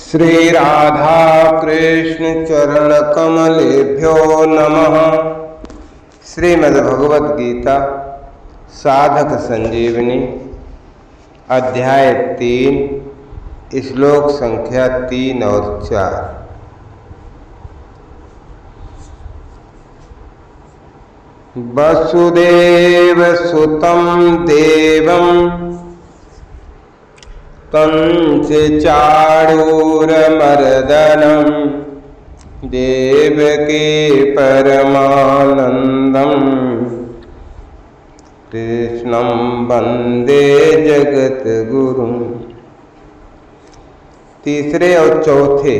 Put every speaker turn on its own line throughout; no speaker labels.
श्री राधा कृष्ण चरण कमलेभ्यो नमः। श्रीमद्भगवद गीता साधक संजीवनी अध्याय 3 श्लोक संख्या 3 और 4। वसुदेव सुतं देवं कंस चाणूरमर्दनं देवकी परमानंदं कृष्णं वंदे जगद्गुरुं। तीसरे और चौथे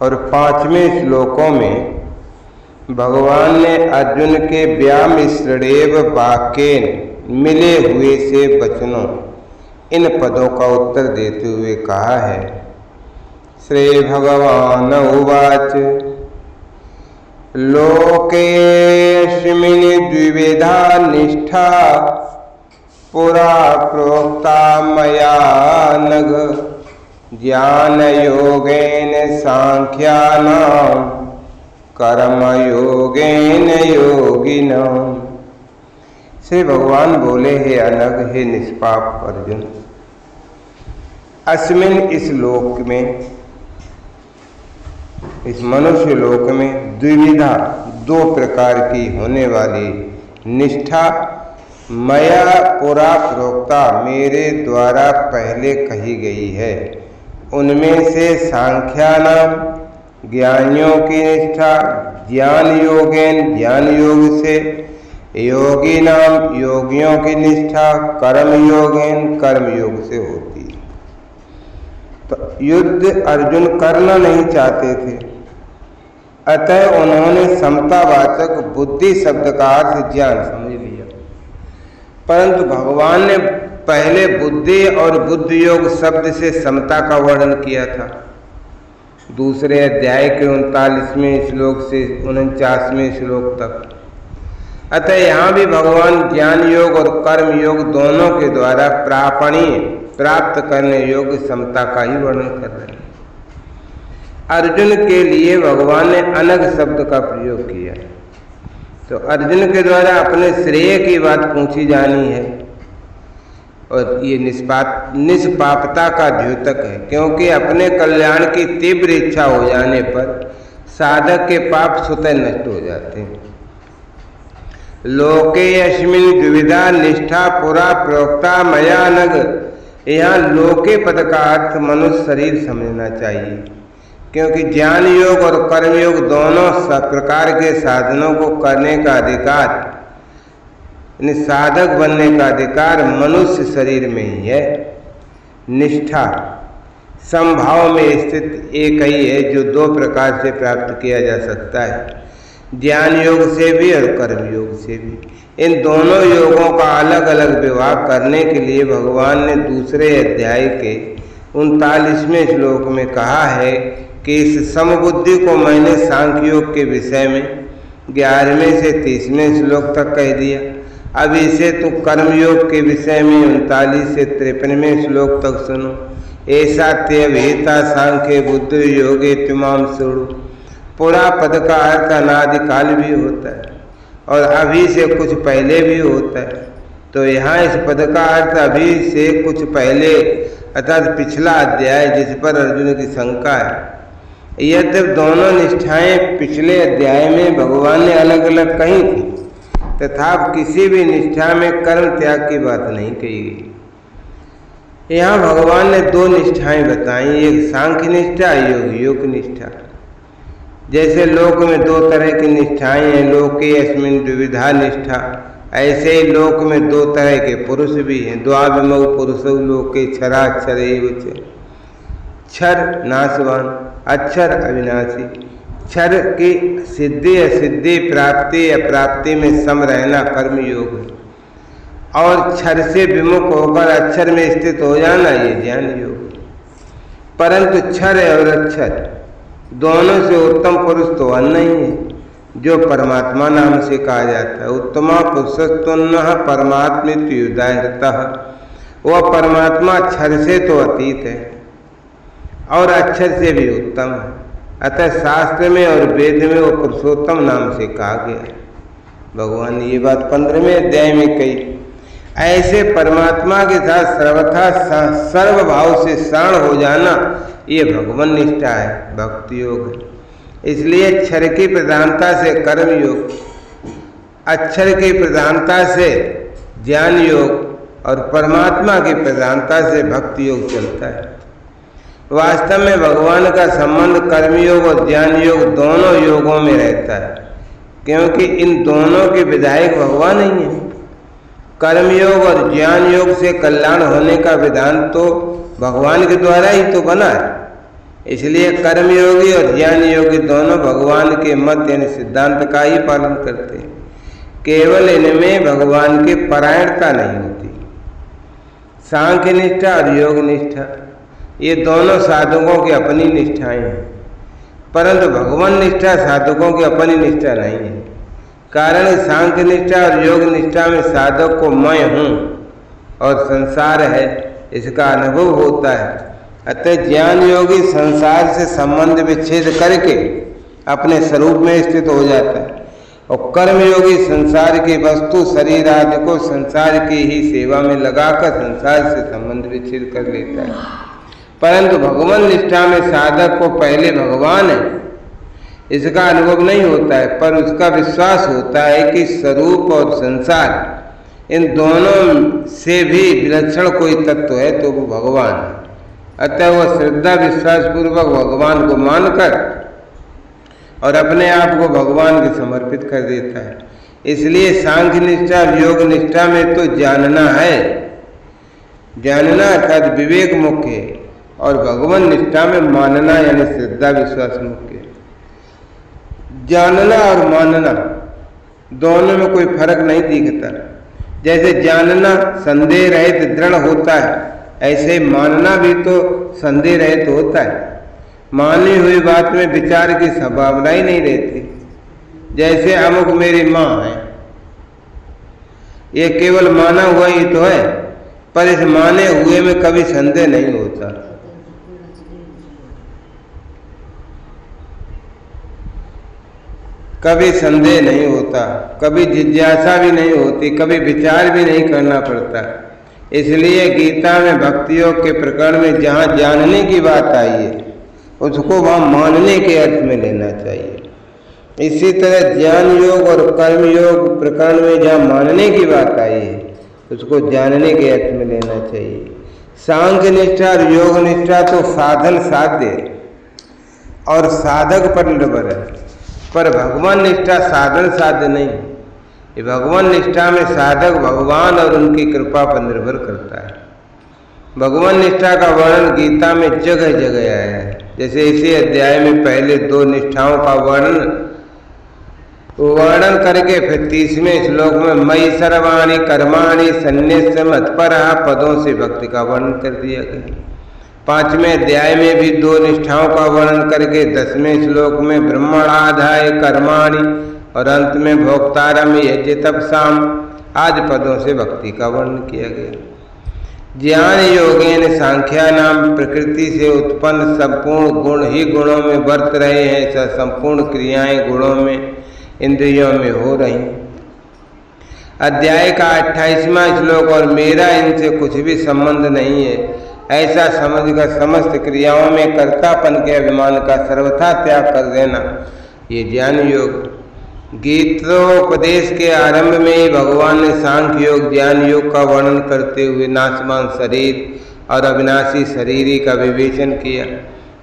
और 5वें श्लोकों में भगवान ने अर्जुन के व्यामिश्रणेव वाक्येन मिले हुए से वचनों इन पदों का उत्तर देते हुए कहा है। श्री भगवान उवाच लोकेऽस्मिन् द्विविधा निष्ठा पुरा प्रोक्ता मया नघ ज्ञानयोगेन सांख्यानां कर्मयोगेन योगिनां। श्री भगवान बोले, हे अनग, हे निष्पाप अर्जुन, अस्मिन इस लोक में, इस मनुष्य लोक में द्विविधा 2 प्रकार की होने वाली निष्ठा मया पुरा प्रोक्ता मेरे द्वारा पहले कही गई है। उनमें से सांख्यानाम ज्ञानियों की निष्ठा ज्ञान योगेन ज्ञान योग से, योगी नाम योगियों की निष्ठा कर्म योगेन कर्म योग से होती है। तो युद्ध अर्जुन करना नहीं चाहते थे, अतः उन्होंने समतावाचक बुद्धि शब्द का अर्थ ज्ञान समझ लिया। परंतु भगवान ने पहले बुद्धि और बुद्धि योग शब्द से समता का वर्णन किया था। दूसरे अध्याय के 39वें श्लोक से 49वें श्लोक तक। अतः यहाँ भी भगवान ज्ञान योग और कर्म योग दोनों के द्वारा प्राप्त करने योग्य समता का ही वर्णन कर रहे हैं। अर्जुन के लिए भगवान ने अनग शब्द का प्रयोग किया। तो अर्जुन के द्वारा अपने श्रेय की बात पूछी जानी है और ये निष्पापता का द्योतक है, क्योंकि अपने कल्याण की तीव्र इच्छा हो जाने पर साधक के पाप स्वतः नष्ट हो जाते हैं। लोके अस्मिन् द्विविधा निष्ठा पुरा प्रोक्ता मया नघ। यहाँ लोके पद का अर्थ मनुष्य शरीर समझना चाहिए, क्योंकि ज्ञान योग और कर्म योग दोनों सब प्रकार के साधनों को करने का अधिकार, साधक बनने का अधिकार मनुष्य शरीर में ही है। निष्ठा समभाव में स्थित एक ही है जो 2 प्रकार से प्राप्त किया जा सकता है, ज्ञान योग से भी और कर्म योग से भी। इन दोनों योगों का अलग अलग विभाग करने के लिए भगवान ने दूसरे अध्याय के 39वें श्लोक में कहा है कि इस समबुद्धि को मैंने सांख्य योग के विषय में 11वें से 30वें श्लोक तक कह दिया। अब इसे तो कर्मयोग के विषय में 39 से 53वें श्लोक तक सुनो। ऐसा त्यवेता सांख्य बुद्धि योगे तुमाम सुड़ु। पुरा पद का अर्थ अनादिकाल भी होता है और अभी से कुछ पहले भी होता है। तो यहाँ इस पद का अर्थ अभी से कुछ पहले अर्थात पिछला अध्याय जिस पर अर्जुन की शंका है। यद्यप दोनों निष्ठाएं पिछले अध्याय में भगवान ने अलग अलग कही थी, तथा किसी भी निष्ठा में कर्म त्याग की बात नहीं कही गई। यहाँ भगवान ने 2 निष्ठाएं बताई, एक सांख्य निष्ठा, योग निष्ठा। जैसे लोक में 2 तरह की निष्ठाएं हैं, लोके अस्मिन् द्विविधा निष्ठा, ऐसे ही लोक में 2 तरह के पुरुष भी हैं। द्वाविमौ पुरुषौ लोके क्षराक्षर एव च। क्षर नाशवान, अक्षर अविनाशी। क्षर की सिद्धि असिद्धि, प्राप्ति अप्राप्ति में सम रहना कर्म योग है, और क्षर से विमुख होकर अक्षर में स्थित हो जाना ये ज्ञान योग। परंतु क्षर और अक्षर दोनों से उत्तम पुरुष तो अन्य ही है, जो परमात्मा नाम से कहा जाता है। उत्तमा पुरुषस्तुन्नः परमात्मित्युदाहृतः। वह परमात्मा क्षर से तो अतीत है और अक्षर से भी उत्तम है। अतः शास्त्र में और वेद में वो पुरुषोत्तम नाम से कहा गया। भगवान ने ये बात 15वें अध्याय में कही। ऐसे परमात्मा के साथ सर्वथा सर्व भाव से शरण हो जाना, ये भगवान निष्ठा है, भक्ति योग है। इसलिए क्षर की प्रधानता से कर्म योग, अक्षर की प्रधानता से ज्ञान योग और परमात्मा की प्रधानता से भक्ति योग चलता है। वास्तव में भगवान का संबंध कर्मयोग और ज्ञान योग दोनों योगों में रहता है, क्योंकि इन दोनों के विधायक भगवान ही हैं। कर्मयोग और ज्ञान योग से कल्याण होने का विधान तो भगवान के द्वारा ही तो बना है। इसलिए कर्मयोगी और ज्ञान योगी दोनों भगवान के मत यानी सिद्धांत का ही पालन करते हैं। केवल इनमें भगवान की परायणता नहीं होती। सांख्य निष्ठा और योग निष्ठा ये दोनों साधकों की अपनी निष्ठाएं हैं, परंतु भगवान निष्ठा साधकों की अपनी निष्ठा नहीं है। कारण सांख्य निष्ठा और योग निष्ठा में साधक को मैं हूँ और संसार है इसका अनुभव होता है। अतः ज्ञान योगी संसार से संबंध विच्छेद करके अपने स्वरूप में स्थित हो जाता है, और कर्मयोगी संसार की वस्तु शरीर आदि को संसार की ही सेवा में लगाकर संसार से संबंध विच्छेद कर लेता है। परंतु भगवान निष्ठा में साधक को पहले भगवान है इसका अनुभव नहीं होता है, पर उसका विश्वास होता है कि स्वरूप और संसार इन दोनों से भी विलक्षण कोई तत्व है तो वो भगवान है। अतः वह श्रद्धा विश्वास पूर्वक भगवान को मानकर और अपने आप को भगवान के समर्पित कर देता है। इसलिए सांख्य निष्ठा और योग निष्ठा में तो जानना है, जानना अर्थात विवेक मुख्य है, और भगवान निष्ठा में मानना यानी श्रद्धा विश्वास मुख्य है। जानना और मानना दोनों में कोई फर्क नहीं दिखता। जैसे जानना संदेह रहित दृढ़ होता है, ऐसे मानना भी तो संदेह रहित होता है। मानी हुई बात में विचार की संभावना ही नहीं रहती। जैसे अमुक मेरी माँ है, ये केवल माना हुआ ही तो है, पर इस माने हुए में कभी संदेह नहीं होता। कभी संदेह नहीं होता, कभी जिज्ञासा भी नहीं होती, कभी विचार भी नहीं करना पड़ता। इसलिए गीता में भक्ति योग के प्रकरण में जहाँ जानने की बात आई है उसको वहाँ मानने के अर्थ में लेना चाहिए। इसी तरह ज्ञान योग और कर्म योग प्रकरण में जहाँ मानने की बात आई है उसको जानने के अर्थ में लेना चाहिए। सांख्य निष्ठा और योग निष्ठा तो साधन साध्य और साधक पर निर्भर है, पर भगवान निष्ठा साधन साध्य नहीं। ये भगवान निष्ठा में साधक भगवान और उनकी कृपा पर निर्भर करता है। भगवान निष्ठा का वर्णन गीता में जगह जगह आया है। जैसे इसी अध्याय में पहले 2 निष्ठाओं का वर्णन करके फिर 30वें श्लोक में मयि सर्वाणि कर्माणि सन्न्यस्य मत्परः पदों से भक्ति का वर्णन कर दिया गया। 5वें अध्याय में भी 2 निष्ठाओं का वर्णन करके 10वें श्लोक में ब्रह्मणाधाय कर्माणि और अंत में भोक्तारम यज्ञ तपसाम आदि पदों से भक्ति का वर्णन किया गया। ज्ञान योगेन सांख्या नाम प्रकृति से उत्पन्न संपूर्ण गुण ही गुणों में वर्त रहे हैं। संपूर्ण क्रियाएं गुणों में इंद्रियों में हो रही। अध्याय का 28वां श्लोक और मेरा इनसे कुछ भी संबंध नहीं है ऐसा समझकर समस्त क्रियाओं में कर्तापन के अभिमान का सर्वथा त्याग कर देना, ये ज्ञान योग। गीतोपदेश के आरंभ में ही भगवान ने सांख्य योग ज्ञान योग का वर्णन करते हुए नाशवान शरीर और अविनाशी शरीर का विवेचन किया,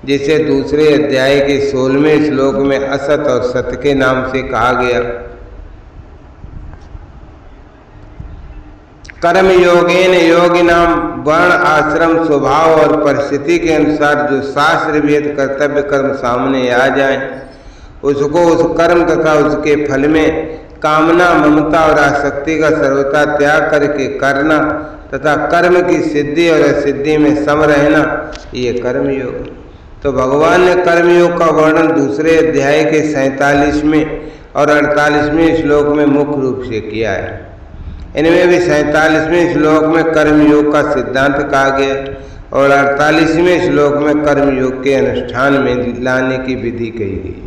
जिसे दूसरे अध्याय के 16वें श्लोक में असत और सत के नाम से कहा गया। कर्म योगेन योगिनाम वर्ण आश्रम स्वभाव और परिस्थिति के अनुसार जो शास्त्र वेद कर्तव्य कर्म सामने आ जाए उसको उस कर्म तथा उसके फल में कामना ममता और आसक्ति का सर्वथा त्याग करके करना तथा कर्म की सिद्धि और असिद्धि में सम रहना, ये कर्मयोग। तो भगवान ने कर्मयोग का वर्णन दूसरे अध्याय के 47वें और 48वें श्लोक में मुख्य रूप से किया है। इनमें भी 47वें श्लोक में कर्मयोग का सिद्धांत कहा गया और 48वें श्लोक में कर्मयोग के अनुष्ठान में लाने की विधि कही गई।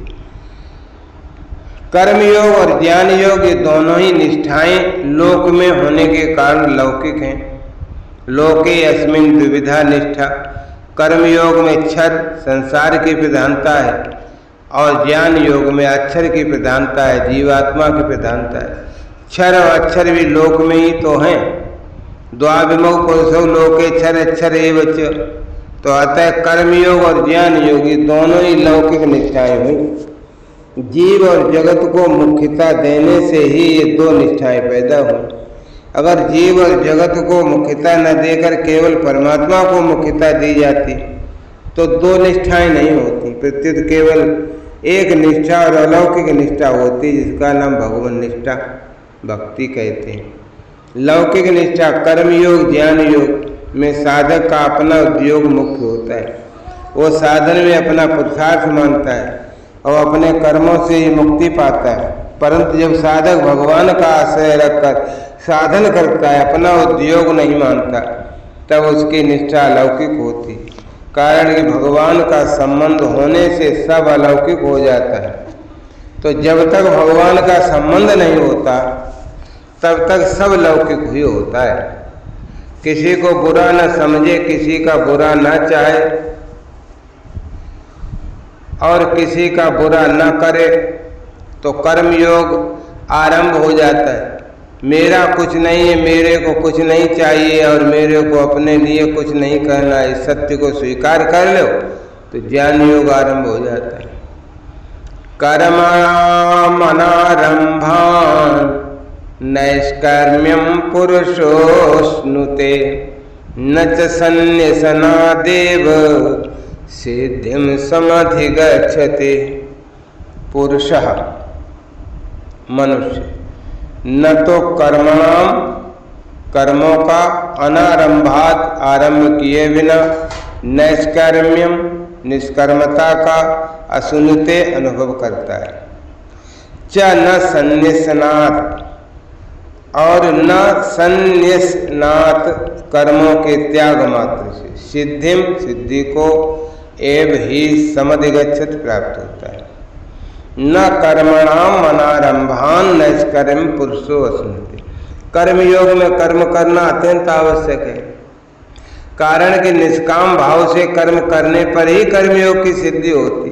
कर्मयोग और ज्ञान योग ये दोनों ही निष्ठाएं लोक में होने के कारण लौकिक हैं। लोके अस्मिन् द्विविधा निष्ठा, कर्मयोग में क्षर संसार की प्रधानता है और ज्ञान योग में अक्षर की प्रधानता है, जीवात्मा की प्रधानता है। क्षर और अक्षर भी लोक में ही तो हैं। द्वाविमौ पुरुषौ लोके क्षर अक्षर एवं च, तो अतः कर्मयोग और ज्ञान योग ये दोनों ही लौकिक निष्ठाएं हुई। जीव और जगत को मुख्यता देने से ही ये दो निष्ठाएं पैदा हुई। अगर जीव और जगत को मुख्यता न देकर केवल परमात्मा को मुख्यता दी जाती तो दो निष्ठाएं नहीं होती, प्रत्युत केवल एक निष्ठा और अलौकिक निष्ठा होती, जिसका नाम भगवान निष्ठा भक्ति कहते हैं। लौकिक निष्ठा कर्मयोग ज्ञान योग में साधक का अपना उद्योग मुख्य होता है। वो साधन में अपना पुरुषार्थ मानता है और अपने कर्मों से ही मुक्ति पाता है। परंतु जब साधक भगवान का आश्रय रखकर साधन करता है, अपना उद्योग नहीं मानता, तब उसकी निष्ठा अलौकिक होती। कारण कि भगवान का संबंध होने से सब अलौकिक हो जाता है। तो जब तक भगवान का संबंध नहीं होता तब तक सब लौकिक ही होता है। किसी को बुरा न समझे, किसी का बुरा न चाहे और किसी का बुरा न करे तो कर्मयोग आरंभ हो जाता है। मेरा कुछ नहीं है, मेरे को कुछ नहीं चाहिए और मेरे को अपने लिए कुछ नहीं करना है, इस सत्य को स्वीकार कर लो तो ज्ञान योग आरंभ हो जाता है। कर्मणामनारंभान् नैष्कर्म्यं पुरुषोऽश्नुते न च सन्न्यसनादेव सिद्धिं समधिगच्छते। पुरुषः मनुष्य न तो कर्मणाम कर्मों का अनारंभात आरंभ किए बिना, नैष्कर्म्यम निष्कर्मता का असुनते अनुभव करता है, च न सन्न्यसनात् और न सन्न्यसनात् कर्मों के त्याग मात्र से सिद्धिम सिद्धि को एव ही समधिगच्छत प्राप्त होता है। न कर्मणाम अनारंभान नैष्कर्म पुरुषो अश्नुते। कर्मयोग में कर्म करना अत्यंत आवश्यक है। कारण कि निष्काम भाव से कर्म करने पर ही कर्मयोग की सिद्धि होती।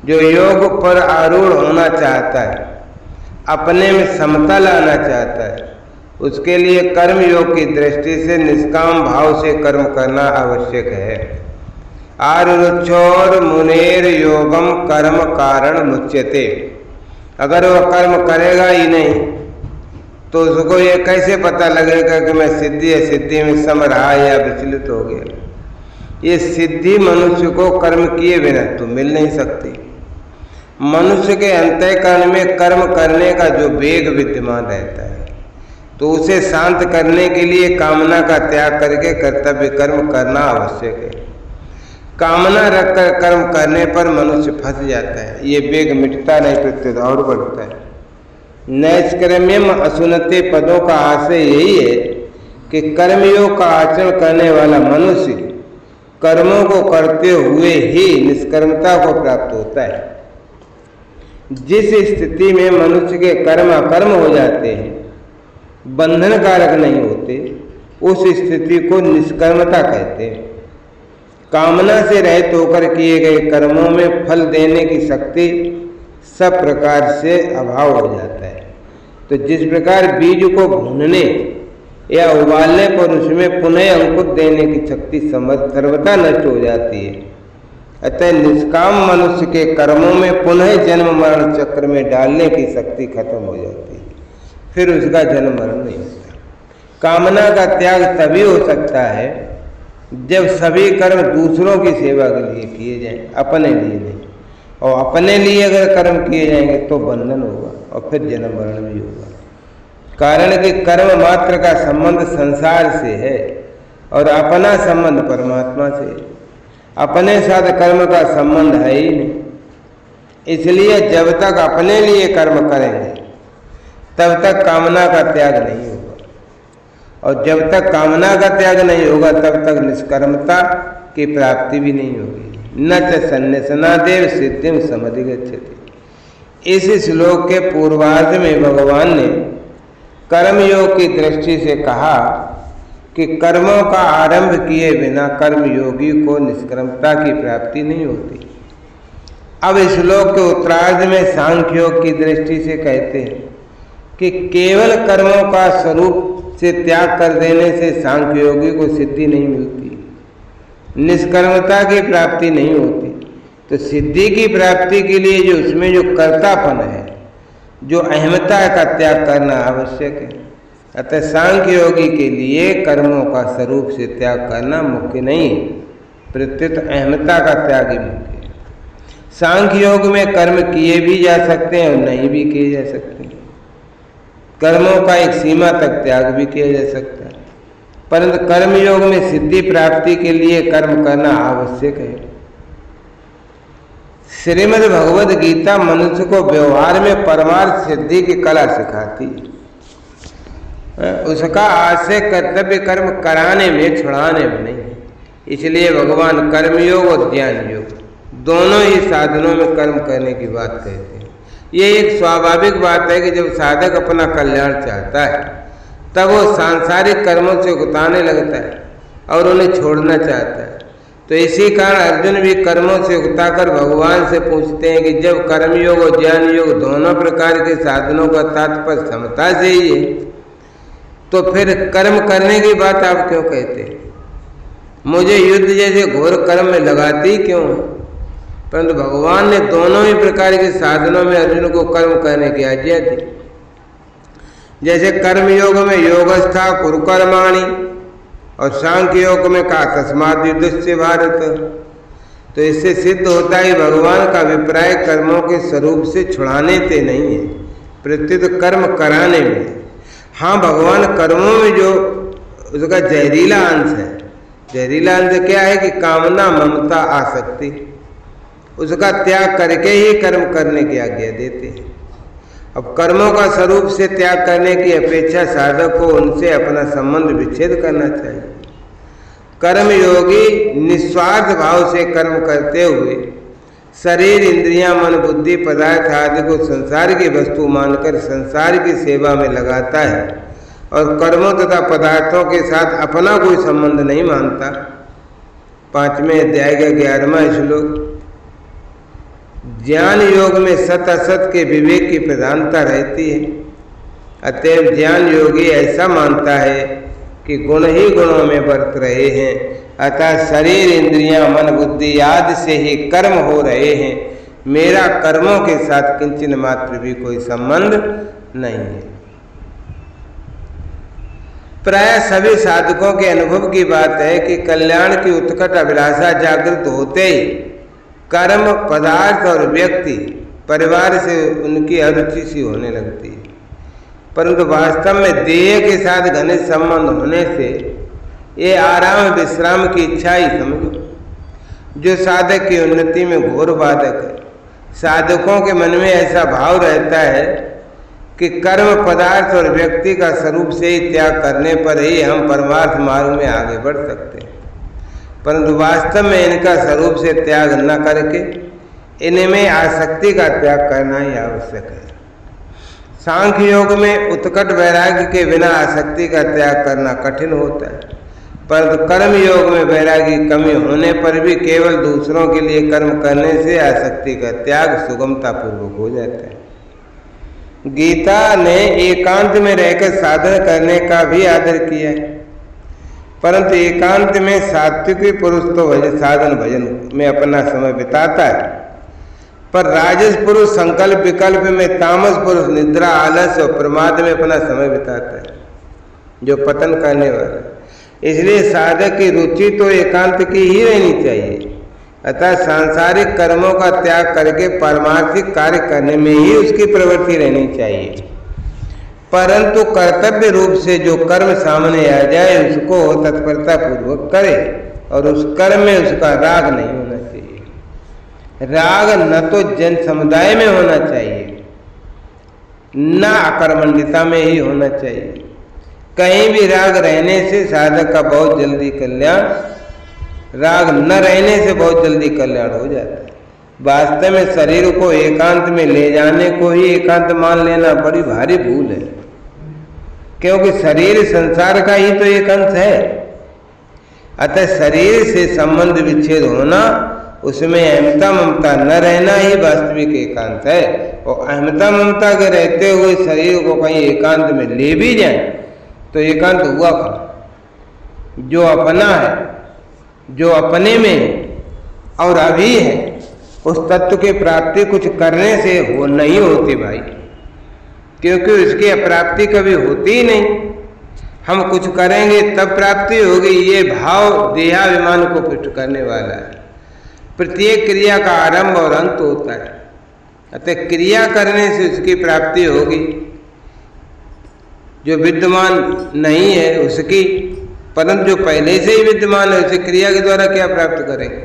जो योग पर आरूढ़ होना चाहता है, अपने में समता लाना चाहता है, उसके लिए कर्मयोग की दृष्टि से निष्काम भाव से कर्म करना आवश्यक है। आरुचोर मुनेर योगम कर्म कारण मुच्यते। अगर वह कर्म करेगा ही नहीं तो उसको ये कैसे पता लगेगा कि मैं सिद्धि या सिद्धि में सम रहा या विचलित हो गया। ये सिद्धि मनुष्य को कर्म किए बिना तो मिल नहीं सकती। मनुष्य के अंतःकरण में कर्म करने का जो वेग विद्यमान रहता है, तो उसे शांत करने के लिए कामना का त्याग करके कर्तव्य कर्म करना आवश्यक है। कामना रखकर कर्म करने पर मनुष्य फंस जाता है, ये वेग मिटता नहीं, प्रत्युत और बढ़ता है। नैष्कर्म्यम असुनते पदों का आशय यही है कि कर्मयोग का आचरण करने वाला मनुष्य कर्मों को करते हुए ही निष्कर्मता को प्राप्त होता है। जिस स्थिति में मनुष्य के कर्म अकर्म हो जाते हैं, बंधन कारक नहीं होते, उस स्थिति को निष्कर्मता कहते हैं। कामना से रहित होकर किए गए कर्मों में फल देने की शक्ति सब प्रकार से अभाव हो जाता है। तो जिस प्रकार बीज को भूनने या उबालने पर उसमें पुनः अंकुर देने की शक्ति सर्वथा नष्ट हो जाती है, अतः निष्काम मनुष्य के कर्मों में पुनः जन्म मरण चक्र में डालने की शक्ति खत्म हो जाती है, फिर उसका जन्म मरण नहीं होता। कामना का त्याग तभी हो सकता है जब सभी कर्म दूसरों की सेवा के लिए किए जाएं, अपने लिए नहीं। और अपने लिए अगर कर्म किए जाएंगे तो बंधन होगा और फिर जन्म मरण भी होगा। कारण कि कर्म मात्र का संबंध संसार से है और अपना संबंध परमात्मा से है। अपने साथ कर्म का संबंध है ही नहीं। इसलिए जब तक अपने लिए कर्म करेंगे तब तक कामना का त्याग नहीं होगा। और जब तक कामना का त्याग नहीं होगा तब तक निष्कर्मता की प्राप्ति भी नहीं होगी। न च सन्निसनादेव सिद्धिम समधिगच्छति। इस श्लोक के पूर्वार्ध में भगवान ने कर्मयोग की दृष्टि से कहा कि कर्मों का आरंभ किए बिना कर्मयोगी को निष्कर्मता की प्राप्ति नहीं होती। अब इस श्लोक के उत्तरार्ध में सांख्य योग की दृष्टि से कहते हैं कि केवल कर्मों का स्वरूप से त्याग कर देने से सांख्य योगी को सिद्धि नहीं मिलती, निष्कर्मता की प्राप्ति नहीं होती। तो सिद्धि की प्राप्ति के लिए जो उसमें जो कर्तापन है, जो अहमता का त्याग करना आवश्यक है। अतः सांख्य योगी के लिए कर्मों का स्वरूप से त्याग करना मुख्य नहीं है, प्रत्युत अहमता का त्याग ही मुख्य है। सांख्य योग में कर्म किए भी जा सकते हैं और नहीं भी किए जा सकते हैं। कर्मों का एक सीमा तक त्याग भी किया जा सकता है, परंतु कर्मयोग में सिद्धि प्राप्ति के लिए कर्म करना आवश्यक है। श्रीमद् भगवद गीता मनुष्य को व्यवहार में परमार्थ सिद्धि की कला सिखाती है। उसका आशय कर्तव्य कर्म कराने में, छुड़ाने में नहीं है। इसलिए भगवान कर्मयोग और ज्ञान योग दोनों ही साधनों में कर्म करने की बात कहते हैं। ये एक स्वाभाविक बात है कि जब साधक अपना कल्याण चाहता है तब वो सांसारिक कर्मों से उगताने लगता है और उन्हें छोड़ना चाहता है। तो इसी कारण अर्जुन भी कर्मों से उगताकर भगवान से पूछते हैं कि जब कर्मयोग और ज्ञान योग दोनों प्रकार के साधनों का तात्पर्य समता से ही है, तो फिर कर्म करने की बात आप क्यों कहते हैं? मुझे युद्ध जैसे घोर कर्म में लगाती क्यों है? परंतु भगवान ने दोनों ही प्रकार के साधनों में अर्जुन को कर्म करने की आज्ञा दी। जैसे कर्म योग में योगस्था कुरुकर्माणि और सांख्य योग में कहा तस्मात् युद्धस्य भारत। तो इससे सिद्ध होता है भगवान का अभिप्राय कर्मों के स्वरूप से छुड़ाने से नहीं है, प्रत्युत कर्म कराने में। हाँ, भगवान कर्मों में जो उसका जहरीला अंश है, जहरीला अंश क्या है कि कामना, ममता, आसक्ति, उसका त्याग करके ही कर्म करने की आज्ञा देते हैं। अब कर्मों का स्वरूप से त्याग करने की अपेक्षा साधक को उनसे अपना संबंध विच्छेद करना चाहिए। कर्म योगी निस्वार्थ भाव से कर्म करते हुए शरीर, इंद्रियां, मन, बुद्धि, पदार्थ आदि को संसार की वस्तु मानकर संसार की सेवा में लगाता है और कर्मों तथा पदार्थों के साथ अपना कोई संबंध नहीं मानता। 5वें अध्याय का 11वां श्लोक। ज्ञान योग में सत असत के विवेक की प्रधानता रहती है। अतएव ज्ञान योगी ऐसा मानता है कि गुण ही गुणों में बरत रहे हैं, अतः शरीर, इंद्रियां, मन, बुद्धि आदि से ही कर्म हो रहे हैं। मेरा कर्मों के साथ किंचन मात्र भी कोई संबंध नहीं है। प्राय सभी साधकों के अनुभव की बात है कि कल्याण की उत्कट अभिलाषा जागृत होते ही कर्म, पदार्थ और व्यक्ति, परिवार से उनकी अरुचि सी होने लगती है। परंतु वास्तव में देह के साथ घनिष्ठ संबंध होने से ये आराम विश्राम की इच्छा ही समझो, जो साधक की उन्नति में घोर बाधक है। साधकों के मन में ऐसा भाव रहता है कि कर्म, पदार्थ और व्यक्ति का स्वरूप से ही त्याग करने पर ही हम परमार्थ मार्ग में आगे बढ़ सकते हैं। परंतु वास्तव में इनका स्वरूप से त्याग न करके इनमें आसक्ति का त्याग करना ही आवश्यक है। सांख्य योग में उत्कट वैराग्य के बिना आसक्ति का त्याग करना कठिन होता है, परंतु कर्म योग में वैराग्य की कमी होने पर भी केवल दूसरों के लिए कर्म करने से आसक्ति का त्याग सुगमता पूर्वक हो जाता है। गीता ने एकांत में रहकर साधन करने का भी आदर किया है, परंतु एकांत में सात्विकी पुरुष तो साधन भजन में अपना समय बिताता है, पर राजस पुरुष संकल्प विकल्प में, तामस पुरुष निद्रा, आलस और प्रमाद में अपना समय बिताता है, जो पतन करने वाला है। इसलिए साधक की रुचि तो एकांत की ही रहनी चाहिए। अतः सांसारिक कर्मों का त्याग करके पारमार्थिक कार्य करने में ही उसकी प्रवृत्ति रहनी चाहिए। परंतु कर्तव्य रूप से जो कर्म सामने आ जाए उसको तत्परता पूर्वक करे और उस कर्म में उसका राग नहीं होना चाहिए। राग न तो जन समुदाय में होना चाहिए, न अकर्मण्यता में ही होना चाहिए। कहीं भी राग रहने से साधक का बहुत जल्दी कल्याण, राग न रहने से बहुत जल्दी कल्याण हो जाता है। वास्तव में शरीर को एकांत में ले जाने को ही एकांत मान लेना बड़ी भारी भूल है, क्योंकि शरीर संसार का ही तो एक अंश है। अतः शरीर से संबंध विच्छेद होना, उसमें अहमता ममता न रहना ही वास्तविक एकांत है। और अहमता ममता के रहते हुए शरीर को कहीं एकांत में ले भी जाए तो एकांत हुआ कहाँ? जो अपना है, जो अपने में है और अभी है, उस तत्व की प्राप्ति कुछ करने से हो नहीं होती भाई, क्योंकि उसकी अप्राप्ति कभी होती ही नहीं। हम कुछ करेंगे तब प्राप्ति होगी, ये भाव देहाभिमान को पुष्ट करने वाला है। प्रत्येक क्रिया का आरंभ और अंत होता है, अतः क्रिया करने से उसकी प्राप्ति होगी। जो विद्यमान नहीं है उसकी, परंतु जो पहले से ही विद्यमान है उसे क्रिया के द्वारा क्या प्राप्त करेंगे?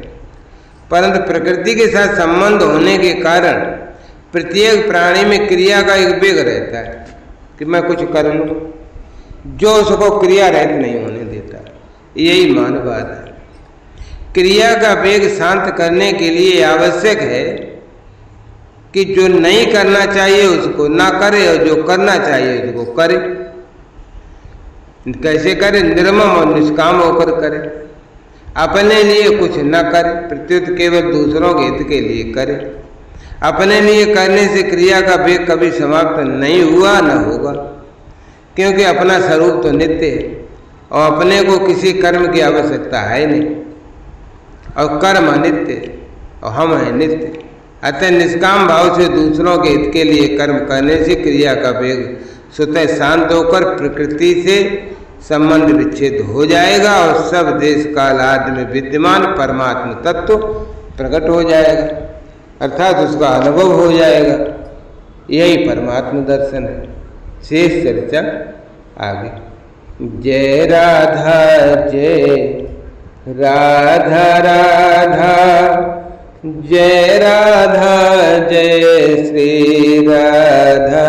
परंतु प्रकृति के साथ संबंध होने के कारण प्रत्येक प्राणी में क्रिया का एक वेग रहता है कि मैं कुछ कर लूँ, जो उसको क्रिया रहित नहीं होने देता। यही मानववाद है। क्रिया का वेग शांत करने के लिए आवश्यक है कि जो नहीं करना चाहिए उसको ना करे और जो करना चाहिए उसको करे। कैसे करे? निर्मम और निष्काम होकर करे, अपने लिए कुछ न करे, प्रत्युत केवल दूसरों के हित के लिए करे। अपने लिए करने से क्रिया का वेग कभी समाप्त नहीं हुआ न होगा, क्योंकि अपना स्वरूप तो नित्य है और अपने को किसी कर्म की आवश्यकता है नहीं, और कर्म अनित्य और हम हैं नित्य। अतः निष्काम भाव से दूसरों के हित के लिए कर्म करने से क्रिया का वेग स्वतः शांत होकर प्रकृति से संबंध विच्छेद हो जाएगा और सब देश काल आदि में विद्यमान परमात्म तत्व प्रकट हो जाएगा, अर्थात उसका अनुभव हो जाएगा। यही परमात्म दर्शन है। शेष चर्चा आगे। जय राधा जय राधा राधा, जय राधा जय श्री राधा।